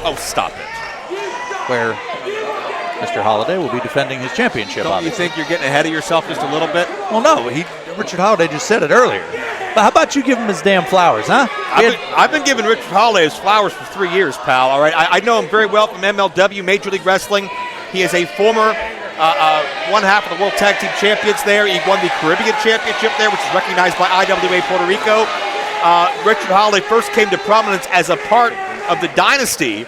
Oh, stop it. Where Mr. Holliday will be defending his championship. Don't obviously. you think you're getting ahead of yourself just a little bit? Well, no. Richard Holliday just said it earlier. But how about you give him his damn flowers, huh? I've been giving Richard Holliday his flowers for 3 years, pal, all right? I know him very well from MLW, Major League Wrestling. He is a former one half of the World Tag Team Champions there. He won the Caribbean Championship there, which is recognized by IWA Puerto Rico. Richard Holliday first came to prominence as a part of the Dynasty,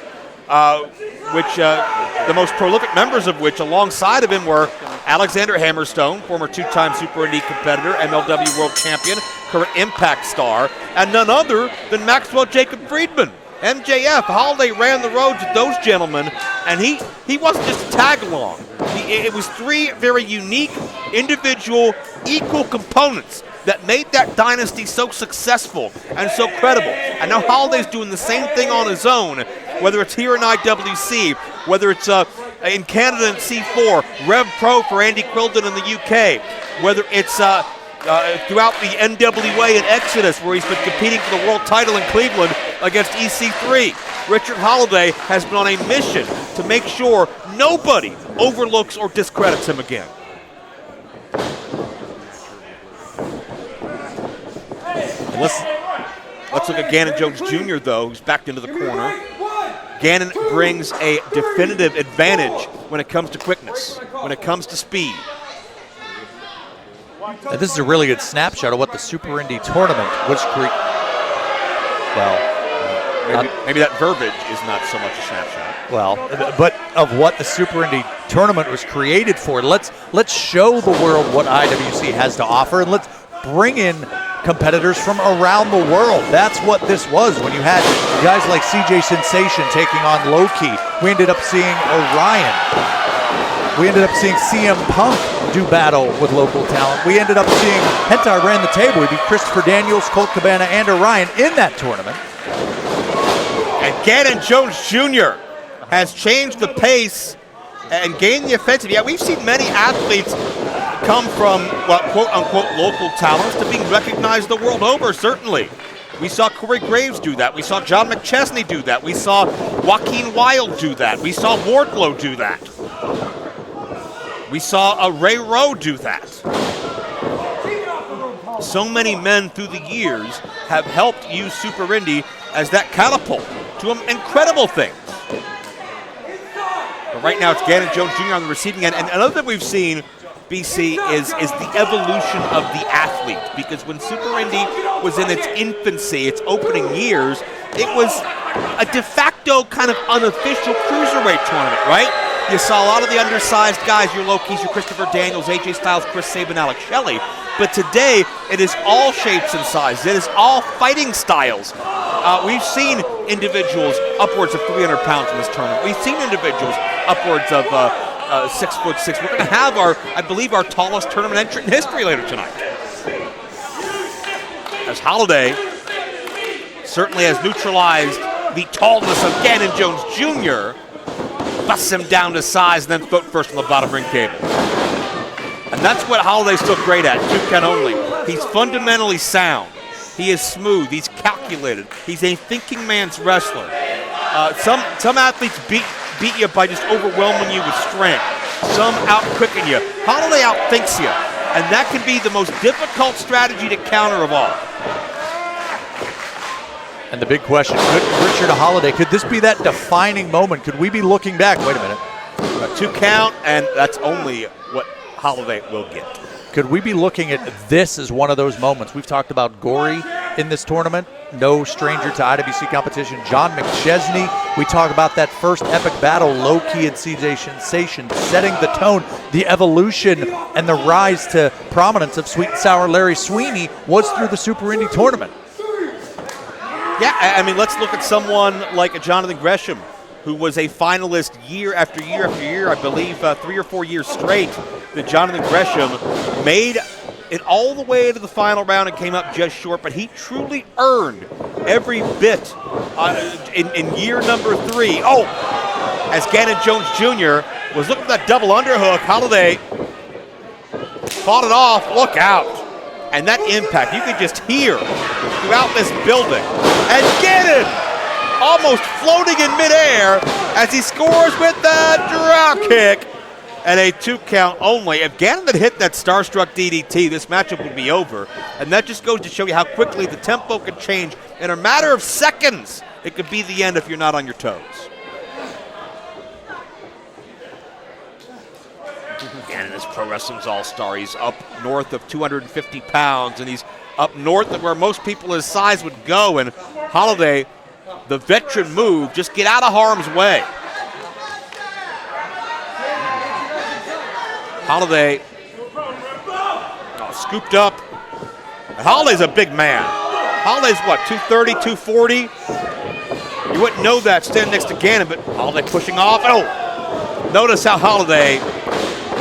which the most prolific members of which alongside of him were Alexander Hammerstone, former two-time Super Indy competitor, MLW World Champion, current Impact star, and none other than Maxwell Jacob Friedman. MJF. Holliday ran the roads with those gentlemen, and he wasn't just a tag-along. It was 3 very unique, individual, equal components that made that dynasty so successful and so credible. And now Holliday's doing the same thing on his own, whether it's here in IWC, whether it's in Canada in C4, Rev Pro for Andy Quilden in the UK, whether it's throughout the NWA in Exodus, where he's been competing for the world title in Cleveland against EC3. Richard Holliday has been on a mission to make sure nobody overlooks or discredits him again. Let's look at Ganon Jones Jr., though, who's backed into the corner. Ganon brings a definitive advantage when it comes to quickness, when it comes to speed. And this is a really good snapshot of what the Super Indy tournament was created. Well, maybe that verbiage is not so much a snapshot. Well, but of what the Super Indy tournament was created for. Let's show the world what IWC has to offer, and let's bring in competitors from around the world. That's what this was when you had guys like CJ Sensation taking on Low-Key. We ended up seeing Orion. We ended up seeing CM Punk do battle with local talent. We ended up seeing Hentai ran the table. We beat Christopher Daniels, Colt Cabana, and Orion in that tournament. And Ganon Jones Jr. has changed the pace and gained the offensive. Yeah, we've seen many athletes come from, well, quote-unquote, local talents to being recognized the world over, certainly. We saw Corey Graves do that. We saw John McChesney do that. We saw Joaquin Wilde do that. We saw Wardlow do that. We saw Ray Rowe do that. So many men through the years have helped use Super Indy as that catapult to incredible things. But right now it's Ganon Jones Jr. on the receiving end. And another thing we've seen, BC, is the evolution of the athlete. Because when Super Indy was in its infancy, its opening years, it was a de facto kind of unofficial cruiserweight tournament, right? You saw a lot of the undersized guys, your Low-Keys, your Christopher Daniels, AJ Styles, Chris Sabin, Alex Shelley. But today, it is all shapes and sizes. It is all fighting styles. We've seen individuals upwards of 300 pounds in this tournament. We've seen individuals upwards of 6'6". We're going to have I believe, our tallest tournament entrant in history later tonight. As Holliday certainly has neutralized the tallness of Ganon Jones Jr., busts him down to size, and then foot first on the bottom ring cable. And that's what Holliday's still great at, 2 count only. He's fundamentally sound. He is smooth. He's calculated. He's a thinking man's wrestler. Some athletes beat you by just overwhelming you with strength. Some out-quicken you. Holliday outthinks you. And that can be the most difficult strategy to counter of all. And the big question, could Richard Holliday, could this be that defining moment? Could we be looking back? Wait a minute. A 2 count, and that's only what Holliday will get. Could we be looking at this as one of those moments? We've talked about Gory in this tournament, no stranger to IWC competition. John McChesney, we talk about that first epic battle, Low-Key and CJ Sensation, setting the tone. The evolution and the rise to prominence of Sweet and Sour Larry Sweeney was through the Super Indy tournament. Yeah, I mean, let's look at someone like Jonathan Gresham, who was a finalist year after year after year, I believe 3 or 4 years straight, that Jonathan Gresham made it all the way to the final round and came up just short, but he truly earned every bit in year number 3. Oh, as Ganon Jones Jr. was looking at that double underhook, Holliday fought it off, look out. And that impact, you could just hear throughout this building. And Ganon! almost floating in midair as he scores with that drop kick. And a 2 count only. If Ganon had hit that Starstruck DDT, this matchup would be over. And that just goes to show you how quickly the tempo can change. In a matter of seconds, it could be the end if you're not on your toes. Ganon is Pro Wrestling's all-star. He's up north of 250 pounds, and he's up north of where most people his size would go. And Holliday, the veteran move, just get out of harm's way. Holliday scooped up. And Holliday's a big man. Holliday's what, 230, 240? You wouldn't know that standing next to Ganon, but Holliday pushing off. Oh, notice how Holliday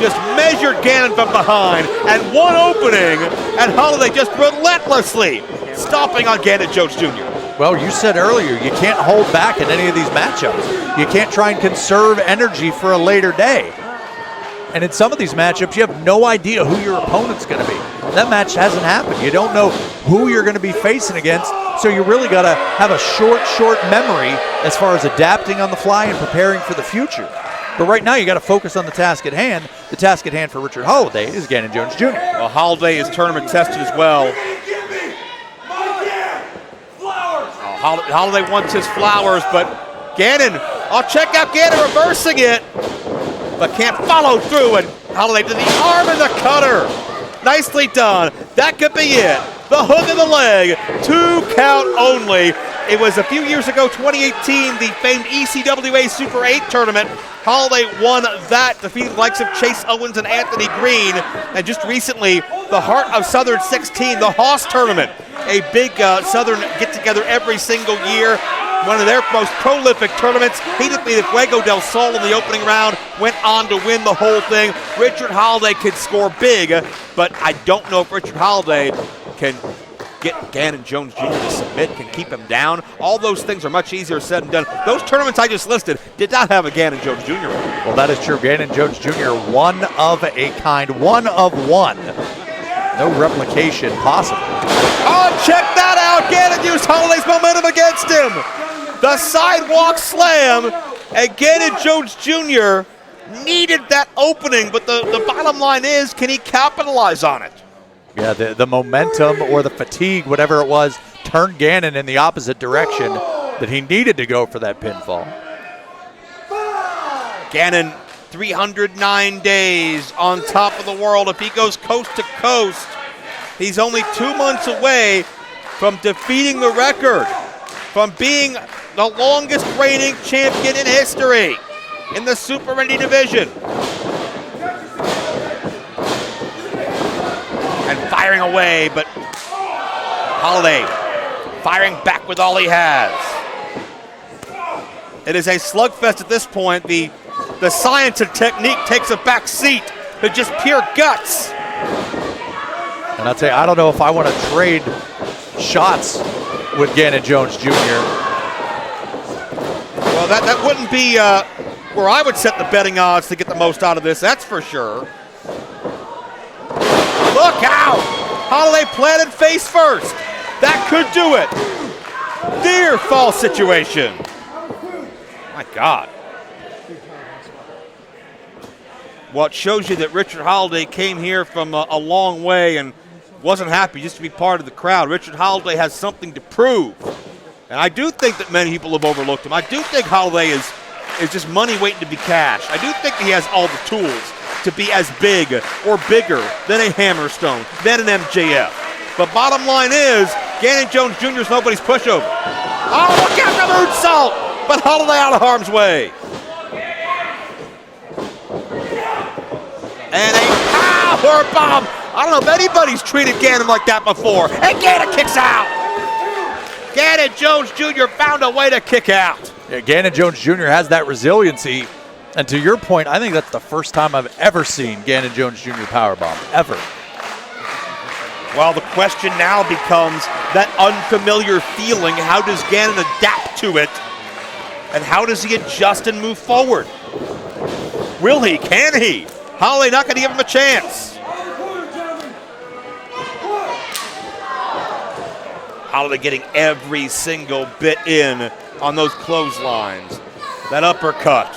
just measured Ganon from behind and one opening, and Holliday just relentlessly stomping on Ganon Jones Jr. Well, you said earlier, you can't hold back in any of these matchups. You can't try and conserve energy for a later day. And in some of these matchups, you have no idea who your opponent's going to be. That match hasn't happened. You don't know who you're going to be facing against, so you really got to have a short memory as far as adapting on the fly and preparing for the future. But right now, you got to focus on the task at hand. The task at hand for Richard Holliday is Ganon Jones Jr. Well, Holliday is tournament tested as well. Holliday wants his flowers, but Ganon, check out Ganon reversing it, but can't follow through, and Holliday to the arm and the cutter. Nicely done. That could be it. The hook of the leg, 2 count only. It was a few years ago, 2018, the famed ECWA Super 8 tournament. Holliday won that, defeating the likes of Chase Owens and Anthony Green. And just recently, the Heart of Southern 16, the Hoss tournament, a big Southern get-together every single year. One of their most prolific tournaments. He defeated Fuego del Sol in the opening round, went on to win the whole thing. Richard Holliday could score big, but I don't know if Richard Holliday can get Ganon Jones Jr. to submit, can keep him down. All those things are much easier said and done. Those tournaments I just listed did not have a Ganon Jones Jr. Well, that is true. Ganon Jones Jr., one of a kind, one of one. No replication possible. Oh, check that out. Ganon used Holliday's momentum against him. The sidewalk slam, and Ganon Jones Jr. needed that opening, but the bottom line is, can he capitalize on it? Yeah, the momentum or the fatigue, whatever it was, turned Ganon in the opposite direction that he needed to go for that pinfall. Ganon, 309 days on top of the world. If he goes coast to coast, he's only 2 months away from defeating the record, from being the longest reigning champion in history in the Super Indy division. And firing away, but Holliday firing back with all he has. It is a slugfest at this point. The science and technique takes a back seat to just pure guts. And I'd say, I don't know if I want to trade shots with Ganon Jones Jr. Well, that wouldn't be where I would set the betting odds to get the most out of this, that's for sure. Look out! Holliday planted face first. That could do it. Near fall situation. My God. Well, it shows you that Richard Holliday came here from a long way and wasn't happy just to be part of the crowd. Richard Holliday has something to prove. And I do think that many people have overlooked him. I do think Holliday is just money waiting to be cashed. I do think he has all the tools to be as big or bigger than a Hammerstone, than an MJF. But bottom line is, Ganon Jones Jr. is nobody's pushover. Oh, look out the moonsault! But Holliday out of harm's way. And a power bomb. I don't know if anybody's treated Ganon like that before. And Ganon kicks out. Ganon Jones Jr. found a way to kick out. Yeah, Ganon Jones Jr. has that resiliency. And to your point, I think that's the first time I've ever seen Ganon Jones Jr. powerbomb, ever. Well, the question now becomes that unfamiliar feeling. How does Ganon adapt to it? And how does he adjust and move forward? Will he? Can he? Holliday not going to give him a chance. Holliday getting every single bit in on those clotheslines. That uppercut.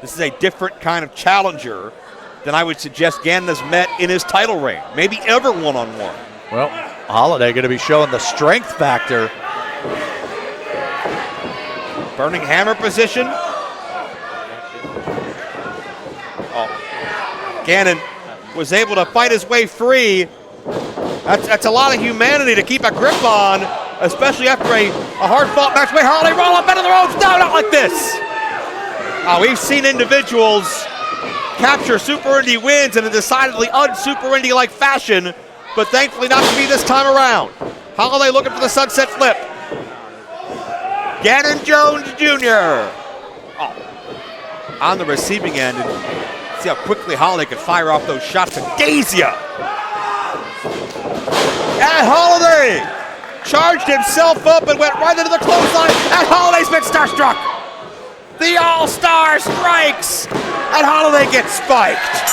This is a different kind of challenger than I would suggest Ganon has met in his title reign, maybe ever one-on-one. Well, Holliday going to be showing the strength factor. Burning hammer position. Oh, Ganon was able to fight his way free. That's a lot of humanity to keep a grip on, especially after a hard-fought match. Wait, Holliday roll up into the ropes. No, not like this. We've seen individuals capture Super Indy wins in a decidedly un-Super Indy-like fashion, but thankfully not to be this time around. Holliday looking for the sunset flip. Ganon Jones Jr. Oh, on the receiving end. And see how quickly Holliday could fire off those shots to daze ya. And Holliday charged himself up and went right into the clothesline. And Holliday's been starstruck. The All-Star strikes, and Holliday gets spiked.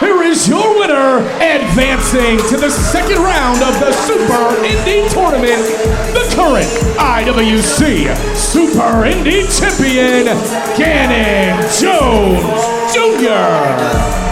Here is your winner, advancing to the second round of the Super Indy Tournament, the current IWC Super Indy Champion, Ganon Jones Jr.